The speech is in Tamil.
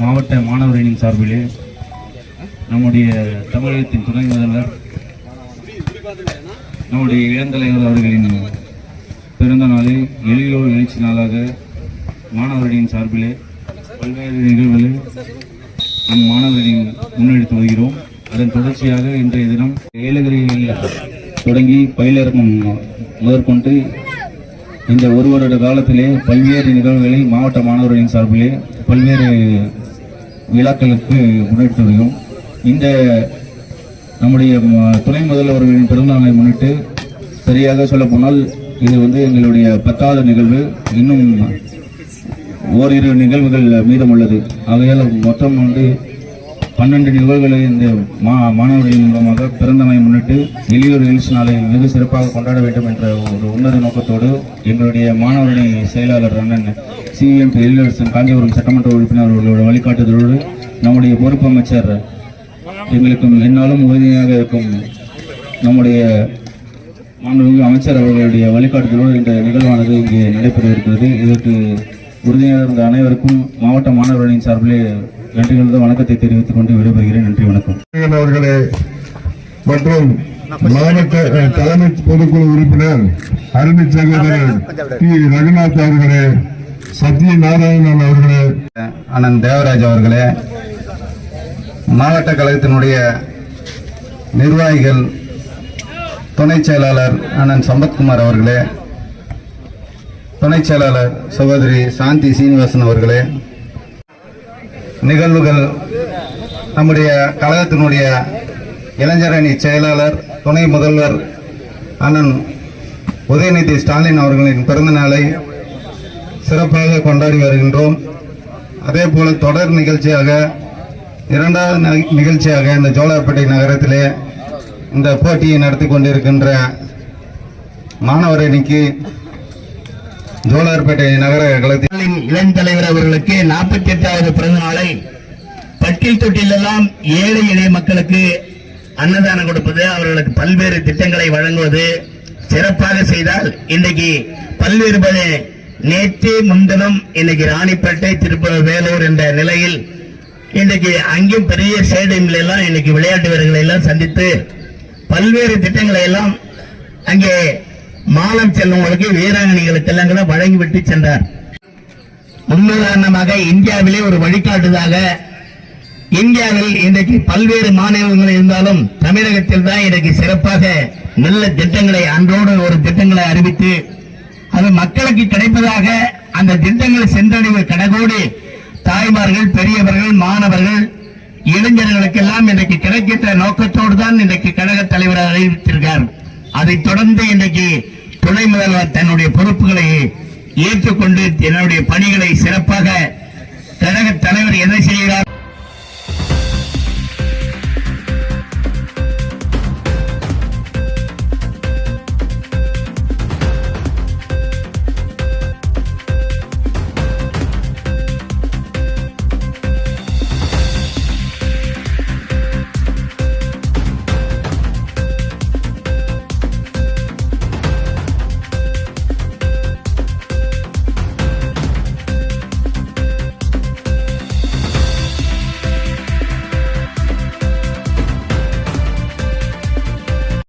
மாவட்ட மாணவர்களின் சார்பிலே நம்முடைய தமிழகத்தின் துணை முதல்வர் நம்முடைய இளந்தலைவர் அவர்களின் பிறந்த நாளில் எளியோர் எழுச்சி நாளாக மாணவர்களின் சார்பிலே பல்வேறு நிகழ்வுகளை நம் மாணவர்களின் முன்னெடுத்து வருகிறோம். அதன் தொடர்ச்சியாக இன்றைய தினம் ஏலகிரியில் தொடங்கி பயிலிறக்கம் முதற்கொண்டு இந்த ஒரு வருட காலத்திலே பல்வேறு நிகழ்வுகளை மாவட்ட மாணவர்களின் சார்பிலே பல்வேறு விழாக்களுக்கு முன்னெடுத்து வருகிறோம். இந்த நம்முடைய துணை முதல்வர்களின் பிறந்தநாளை முன்னிட்டு சரியாக சொல்ல போனால் இது எங்களுடைய 10வது நிகழ்வு. இன்னும் ஓரிரு நிகழ்வுகள் மீதம் உள்ளது. ஆகையால் மொத்தம் 12 நிகழ்வுகளை இந்த மாணவர்களின் மூலமாக பிறந்தநாளை முன்னிட்டு எளியோர் எழுச்சி நாளை வெகு சிறப்பாக கொண்டாட வேண்டும் என்ற ஒரு உன்னத நோக்கத்தோடு எங்களுடைய மாணவரணி செயலாளர் அண்ணன் CM எழிலரசன் காஞ்சிபுரம் சட்டமன்ற உறுப்பினர் அவர்களோட வழிகாட்டுதலோடு நம்முடைய பொறுப்பு அமைச்சர் எங்களுக்கும் என்னாலும் உறுதியாக இருக்கும் நம்முடைய மாண்புமிகு அமைச்சர் அவர்களுடைய வழிகாட்டுதலோடு இந்த நிகழ்வானது இங்கே நடைபெறவிருக்கிறது. இதற்கு உறுதியாக இருந்த அனைவருக்கும் மாவட்ட மாணவர்களின் சார்பிலே நன்றிகளோடு வணக்கத்தை தெரிவித்துக் கொண்டு விடைபெறுகிறேன். நன்றி, வணக்கம். அவர்களே மற்றும் மாவட்ட தலைமை பொதுக்குழு உறுப்பினர் அருமை சகோதரர் T. ரகுநாத் அவர்களே, சத்யநாராயணன் அவர்களே, அண்ணன் தேவராஜ் அவர்களே, மாவட்ட கழகத்தினுடைய நிர்வாகிகள், துணை செயலாளர் அண்ணன் சம்பத்குமார் அவர்களே, துணை செயலாளர் சகோதரி சாந்தி சீனிவாசன் அவர்களே, நிகழ்வுகள் நம்முடைய கழகத்தினுடைய இளைஞரணி செயலாளர் துணை முதல்வர் அண்ணன் உதயநிதி ஸ்டாலின் அவர்களின் பிறந்த நாளை சிறப்பாக கொண்டாடி வருகின்றோம். அதே போல தொடர் நிகழ்ச்சியாக 2வது நிகழ்ச்சியாக இந்த ஜோலார்பேட்டை நகரத்திலே இந்த போட்டியை நடத்தி கொண்டிருக்கின்ற மாணவர் அணிக்கு ஜோலார்பேட்டை நகர கழகத்தின் இளந்தலைவர் அவர்களுக்கு 48வது பிறந்த நாளை பட்டியல் தொட்டிலெல்லாம் ஏழை எளிய மக்களுக்கு அன்னதானம் கொடுப்பது, அவர்களுக்கு பல்வேறு திட்டங்களை வழங்குவது சிறப்பாக செய்தால் இன்றைக்கு பல்வேறு நேற்று முன்தினம் இன்னைக்கு ராணிப்பேட்டை, திருப்பூர், வேலூர் என்ற நிலையில் இன்றைக்கு அங்கேயும் பெரிய ஸ்டேடியம்ல எல்லாம் இன்னைக்கு விளையாட்டு வீரர்களை எல்லாம் சந்தித்து பல்வேறு திட்டங்களை எல்லாம் அங்கே மாலம் செல்வங்களுக்கு வீராங்கனைகளுக்கு எல்லாம் கூட வழங்கிவிட்டு சென்றார். முன்னுதாரணமாக இந்தியாவிலே ஒரு வழிகாட்டுதாக இந்தியாவில் இன்றைக்கு பல்வேறு மாநிலங்கள் இருந்தாலும் தமிழகத்தில் தான் இன்றைக்கு சிறப்பாக நல்ல திட்டங்களை அன்றோடு ஒரு திட்டங்களை அறிவித்து அது மக்களுக்கு கிடைப்பதாக அந்த திட்டங்களை சென்றடைவு கடகோடு தாய்மார்கள், பெரியவர்கள், மாணவர்கள், இளைஞர்களுக்கெல்லாம் இன்றைக்கு கிடைக்கின்ற நோக்கத்தோடு தான் இன்றைக்கு கழக தலைவர் அறிவித்திருக்கார். அதைத் தொடர்ந்து இன்றைக்கு துணை முதல்வர் தன்னுடைய பொறுப்புகளை ஏற்றுக்கொண்டு என்னுடைய பணிகளை சிறப்பாக கழக தலைவர் என்ன செய்கிறார்